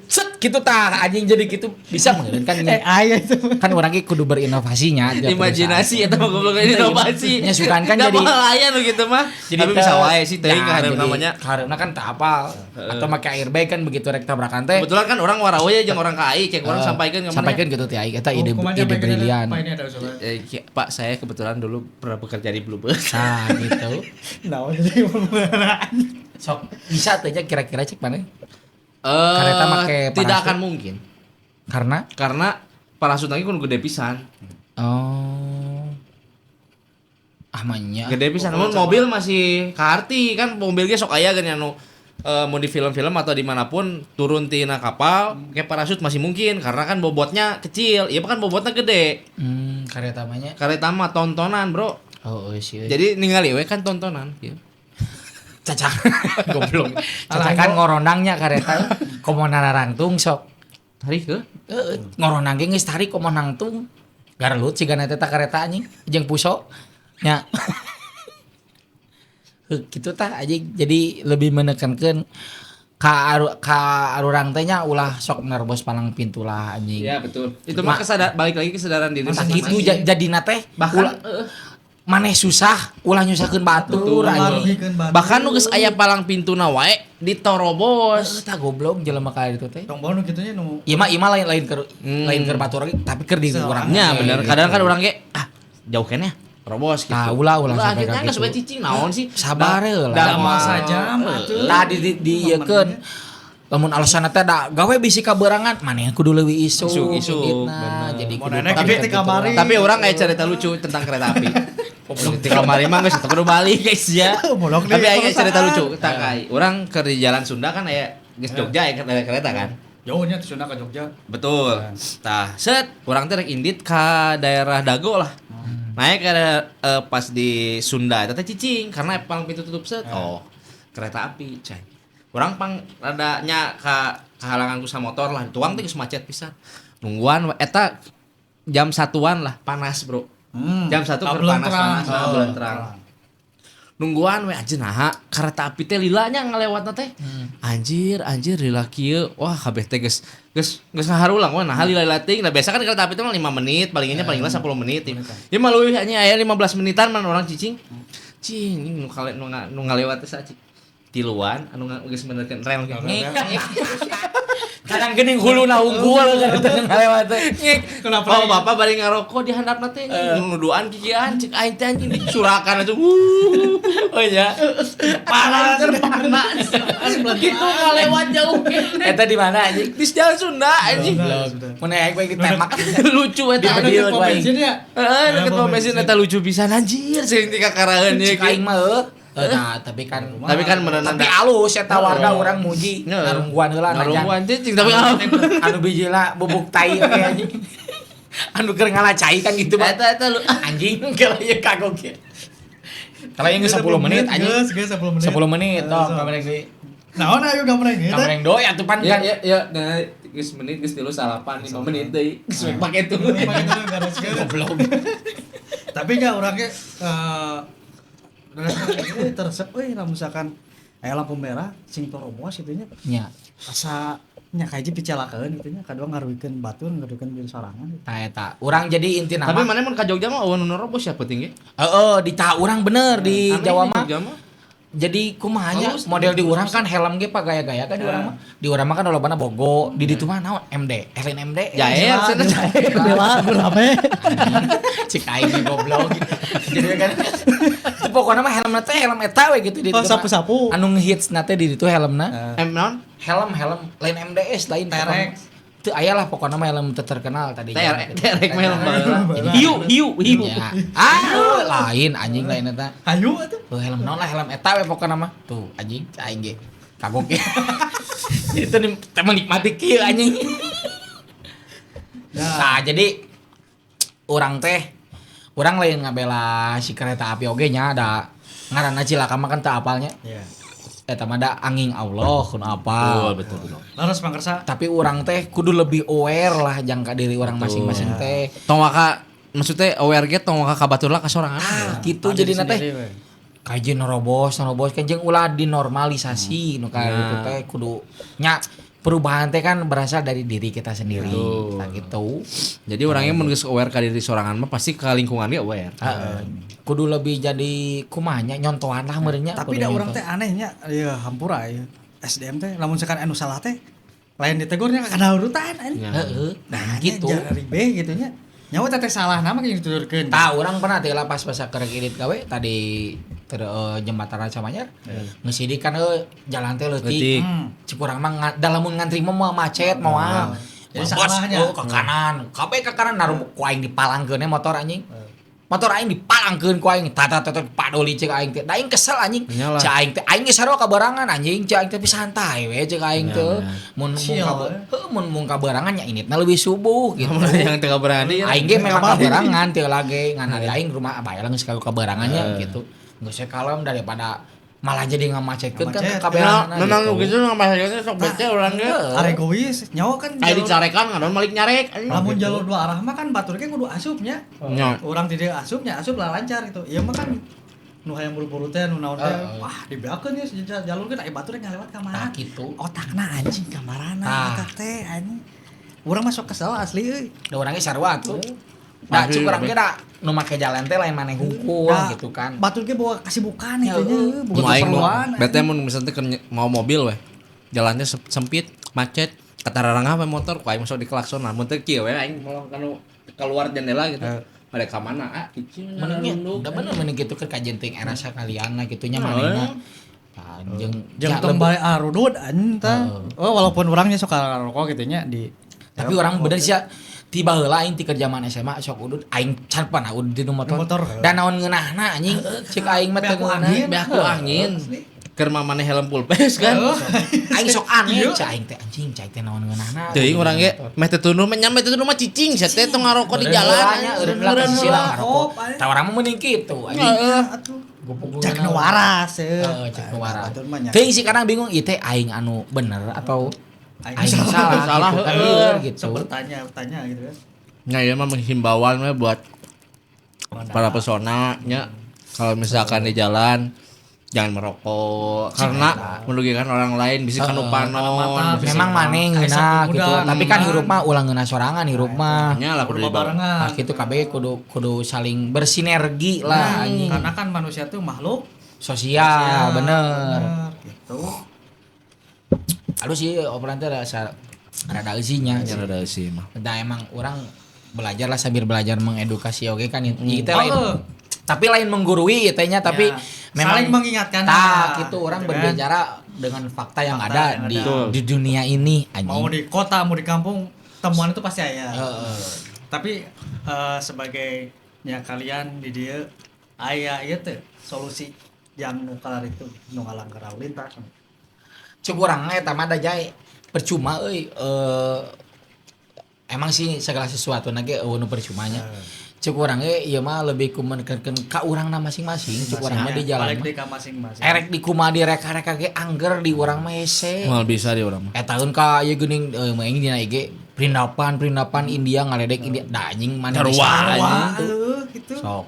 set gitu tah anjing jadi gitu bisa meureun kan AI itu. kan orang ge kudu berinovasinya aja Imajinasi eta mah goblok inovasi. Nya sukan kan Nggak jadi bakal aya nu gitu mah. Tapi teh- bisa wae sih teuing Nah, kaharep jadi namanya. kaharepna kan tak apal atau make airbag kan begitu rek tabrakan teh Kebetulan kan orang warawa ya jeung orang KAI cek orang sampaikan ke mana. sampaikan gitu teh eta ide brilian Apa ini ada usulnya? Pak, saya kebetulan dulu pernah bekerja di Bluebird. nah gitu Nah, jadi sok bisa tuh aja kira-kira cek mana Kareta make tidak parasut. akan mungkin karena parasut lagi kun gede pisan. oh ahmanya Gede pisan. Namun mobil masih kaharti kan mobilnya sok aya kan anu mau di film-film atau dimanapun turun tina kapal kayak parasut masih mungkin karena kan bobotnya kecil. Iya kan bobotnya gede. kareta namanya Kareta mah tontonan, Bro. oh sih Jadi ningali we kan tontonan gitu. cacak goblok cacakan ngorondangnya kareta komo nararangtung sok Tarik ke? ngorondang ge geus tarik komo nangtung garelut sigana teh kareta anjing jeung puso nya gitu tah aja jadi lebih menekankan ka arurang teh nya ulah sok nerobos palang pintu lah anjing Iya, betul. Itu mah balik lagi kesadaran diri masa masing-masing. gitu jadina teh Bahkan maneh susah ulah nyusahkeun batur anjing bahkan nu geus aya palang pintuna wae ditorobos. tah goblok jelema ka itu teh Tong baru gitunya nu ieu mah lain keur lain keur batur lagi tapi keur di urangnya Nya bener. Kadang kan urang ge jauh keneh robos gitu. Tah ulah sampai akhirnya ka geus gitu. we cicing naon sih? Sabar heula Damal saja atuh. tah di ieukeun lamun alasanna teh da gawe bisi kaberangan maneh kudu leuwih isu Isu, Nah, bener. jadi Mau kudu nenek pakai gede ti gitu kamari. lah. Tapi orang kayak cerita lucu tentang kereta api. Di kamari mah geus kudu balik guys ya. Bolok Tapi deh, aya cerita perusahaan. lucu tentang kai. Urang keur di jalan Sunda kan aya geus Jogja ya kereta kan. Jauhnya tuh Sunda ke Jogja. Betul. Tah, set urang teh rek indit ka daerah Dago lah. Naik ke pas di Sunda eta teh cicing karena paling pintu tutup set. Oh, kereta api, cai. Urang pang rada nya ka halangan ku motor lah. Tuang teh geus macet pisan. Nungguan eta jam 1-an lah panas, Bro. Jam 1 keur Belum panas terang. panas, bulan terang. nungguan we anjir naha kereta api teh lilanya ngalewatna teh. Anjir lila kieu. Wah kabeh teh geus ngaharulang wah nah lila ting. Nah biasa kan kereta api teh mah 5 menit, palinginnya 10 menit. Ya mah leuwih nya aya 15 menitan man orang cicing. Cing nu ngalewat teh saci. Tiluan anu geus benerkeun rel ngek. Kadang geuning huluna unggul kadang ngalewat teh. Kenapa? Oh, bapak bari ngarokok di handapna teh nuduan kikian cek aing teh anjing dicurakan atuh. Oh ya. Parah gitu ngalewat jauh. Eta di mana anjing? Di Jalan Sunda anjing. Mun aing bae ditemak. Lucu eta Ada Dia pom bensin ya. deket pom bensin eta lucu pisan anjir sering tikakaraheun Cik ye. aing mah nah, tapi kan merenang tapi alus eta warga urang muji ngarungguan heula narungguan cing tapi anu bijila bubuk tai oke anjing. Anu keur ngalacai kan gitu mah. eta lu Anjing kalau ieu kagok ya. Kalau yang 10 menit anjing. Geus 10 menit. 10 menit toh kamera deui. Naon ayo gambareng gitu. Kamera doi atuh pan kan. ya nah geus menit geus 3 salapan 5 menit deui geus make itu Goblok. Tapi enggak orangnya teresep lamun misalkan aya lampu merah sing toromos gitu nya. Nya. Asa nya kaji picalakeun gitu nya kadang ngaruhikeun batur ngaruhikeun bir sorangan. Tah eta. Urang jadi inti nama. tapi mana mun ka Jogja mah eueun nu nerobos ya penting ge Heeh, di tah urang bener di Jawa mah. Jogja mah Jadi kumahanya model di urang kan helm ge pagaya-gaya kan di urang mah. Di urang mah kan lobana bogo, di ditu mah naon MD, Elin MD. Jair cenah jair Bela rame. Cik aing ge goblok. Jadi kan itu pokoknya mah helmna teh helm eta we gitu di ditu. Oh, sapu-sapu. Anu ngehits na teh di ditu helmna. naon Helm lain MDS lain Terex. Teu aya lah pokoknya mah helm teu terkenal tadi. terek mah Baheula. hiu Ya. Lain anjing lain eta. Hayu atuh. Tuh helm naon lah helm eta we pokona mah. Tuh anjing aing ge kagok ge. Itu menikmati kieu anjing. Nah, jadi urang lain ngabela si kereta api oge nya ada ngaranna cilaka mah kan teu apalnya. Iya. Eta mah da angin Allah kun apal. betul Laras mangkersa. Tapi urang teh kudu lebih aware lah jangka diri orang masing-masing teh. tong waka maksudnya aware ge tong waka ka batur lah ka sorangan Gitu jadi teh. Kaji nerobos kan jeung ulah dinormalisasi nu kayak gitu teh kudu nya perubahan teh kan berasal dari diri kita sendiri. Betul. Nah gitu. jadi orangnya mun geus aware ka diri sorangan mah pasti ka lingkungan ge aware Kudu lebih jadi kumanya nyontohan lah meureunnya. Tapi da urang teh anehnya ieu hampura ieu. SDM teh lamun misalkan anu salah teh lain ditegurnya kana urutan anjing. Heeh. Nah gitu. Dari B gitu nya. Nyawa teh salah nama yang ditudurkeun. Tah urang pernah teh lah pas kerek edit gawe tadi jembatan Raja Manyar. Ngesidik kan jalan teh leutik. Cik urang mah dalamun ngantri mah macet moal. Jadi Bos, salahnya. ke kanan. Kabeh ke kanan naruh ku aing dipalangkeun motor anjing. Motor aing dipalangkeun ku aing tata padoli cek aing teh. Da aing kesel anjing. Nyalah. Cek aing teh aing geus sarua kabarangan anjing. Cek aing teh santai we cek aing teh. Mun mun kabarangan nya initna leuwih subuh gitu. yang tengah berani Aing ge memang kabarangan teu lage ngan ari aing rumah abah lah geus kabarangannya gitu. Geus kalem daripada malah jadi ngamacetkeun kan kabarangan. memang gitu ngamaheun sok bete urang ge Are egois nyawa kan aya dicarekan nganon malik nyarek lamun jalur dua arah mah kan batur ge kudu asupnya. nya Orang tidak asupnya asup lah lancar itu. Ieu mah kan nu hayang buru-buru teh nu naon teh wah dibeakeun ya jalur ge aya batur ngalewat ka mana. Tah kitu. Otakna anjing ka marana Tah. otak teh anjing. Urang masuk kesel asli euy. Da urang ge sarua atuh. Da cuk urang ge da nu make jalan teh lain maneh hungkul gitu kan. Batur ge bawa kasibukan Ya, itu nya mau bukan aing keperluan. bete mun misalnya mau mobil weh jalannya sempit macet katararangah we motor ku aing masuk di klakson lah mun teu kieu we aing mau kanu keluar jendela gitu balik ka mana cicing Menengnya udah bener meneng gitu ke kajenting era sakalian lah gitu nya manehna. Jeung Jeung balik arudud anjing tah. Oh walaupun urangnya sok ngarokok gitu nya di tapi orang bener sih tiba heula aing ti keur zaman SMA sok udud aing can pernah udud di motor. Dan naon ngeunahna anjing cek aing mah teu ngeunah. beaku angin keur mamane helm pulpes kan Aing sok aneh cek aing teh anjing cek teh naon ngeunahna. teuing urang ge meh teu tunduh meh nyampe teu tunduh mah cicing sia teh tong ngarokok di jalan Eureun lah kasih lah ngarokok. Tah urang mah mending kitu anjing. cek nu waras Heeh, cek nu waras. Batur mah nya. Teuing sih kadang bingung ieu teh aing anu bener atau aing salah salah, gitu kan heeh. lieur gitu. Sok bertanya gitu kan. Nah, ya mah menghimbauan we buat para pesona nya kalau misalkan di jalan jangan merokok karena merugikan orang lain, bisa kanu panon. Memang maneh ngeuna gitu. Tapi kan hirup mah ulang ngeuna sorangan hirup mah. Nya lah kudu dibawa. Nah, gitu kabeh kudu saling bersinergi lah anjing. Karena kan manusia tuh makhluk Sosial, bener. gitu. Aduh sih obrolan teh rada eusinya. Nya rada sih mah. Nah emang orang belajar lah sambil belajar mengedukasi oke kan itu Oh, lain. Tapi lain menggurui tanya tapi Ya, memang saling mengingatkan gitu orang gitu kan. berbicara dengan fakta yang Fakta ada yang di ada. di dunia ini Mau anjing. di kota mau di kampung temuan itu pasti ada. Heeh. Tapi sebagai kalian di dia aya ieu teh solusi yang nukalar itu nu ngalanggar lalu lintas. Cuk urang eta mah da jae percuma euy emang sih segala sesuatu nage nu percumanya. Cuk urang ge ieu mah lebih ku menekankeun ka urangna masing-masing. Cuk urang mah di jalan Balik mah. di ka masing-masing. Erek di kumaha di reka-reka ge angger di urang mah hese. Mal bisa di urang mah. Tahun ka ieu geuning main dina IG perindapan India ngaledek India da anjing mana Sarua, bisa Wah, gitu. gitu. Sok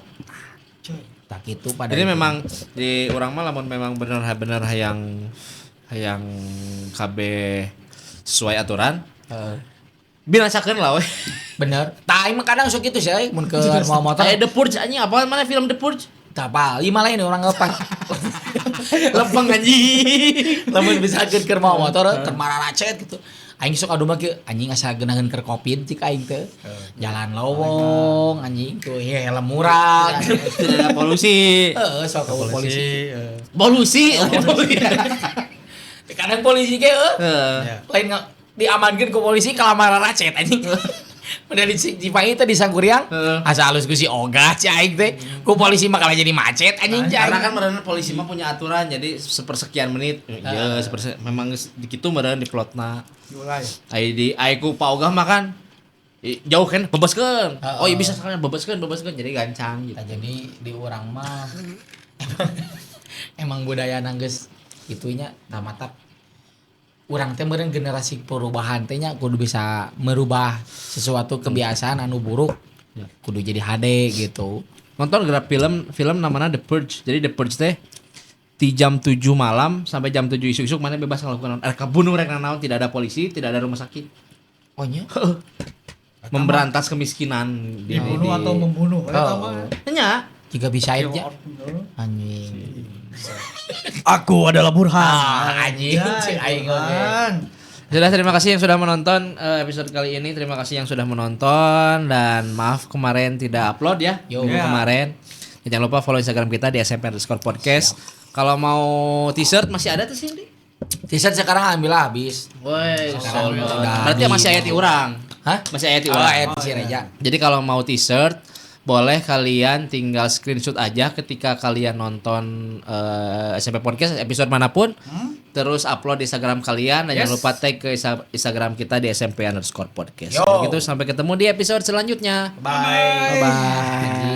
Cuy. tak itu pada Jadi itu. memang di urang mah lamun memang bener hayang KB sesuai aturan binasakeun lah we. bener tah mah kadang sok kitu sih mun ke mau motor Kayak The Purge anjing apa mana film The Purge? tah apa ieu mah lain orang ngepak Lempeng anjing. lamun bisa keur mau motor keur mararacet gitu aing sok adu mah kieu anjing asa geunaheun keur Covid cik aing teh jalan lowong anjing tuh helm murah Tidak ada polusi. sok ke polisi Polusi. kadang polisi ge Heeh. lain nggak diamankan ke polisi kalau marah racet anjing udah di Cipai teh di Sangkuriang asa halus ku si Oga cai teh ku polisi mah kalah jadi macet anjing cai Karena kan meureun polisi mah punya aturan jadi sepersekian menit. Iya, memang dikitu meureun di plotna. Ai ku Pak Oga mah kan jauh kan bebaskeun. Oh, iya bisa sekalian bebaskeun jadi gancang gitu. Nah, jadi di orang mah emang budaya nanggeus itunya tamatap urang teh meureun generasi perubahan teh nya kudu bisa merubah sesuatu kebiasaan anu buruk kudu jadi HD gitu. Nonton gerak film namanya The Purge. Jadi The Purge teh di jam 7 malam sampai jam 7 isuk-isuk mana bebas ngelakukan rek bunuh rek naon, tidak ada polisi, tidak ada rumah sakit. Oh nya? Memberantas kemiskinan dibunuh atau membunuh eta Oh. mah. Nya. Jika bisa aja anjing. Aku adalah Burhan. Anjing cik aing oge. Sudah, terima kasih yang sudah menonton episode kali ini. Terima kasih yang sudah menonton dan maaf kemarin tidak upload ya. Yo. Minggu kemarin. Jangan lupa follow Instagram kita di SMP_podcast. Kalau mau t-shirt masih ada tuh sih. T-shirt sekarang alhamdulillah habis. Woi, Sekarang udah berarti masih ayat urang. Hah? Masih ayat Oh, urang. ayat si Reja. Jadi kalau mau t-shirt boleh kalian tinggal screenshot aja ketika kalian nonton SMP Podcast episode manapun. Terus upload di Instagram kalian dan jangan lupa tag ke Instagram kita di SMP_podcast. Yo. Kalau gitu sampai ketemu di episode selanjutnya. Bye. Bye.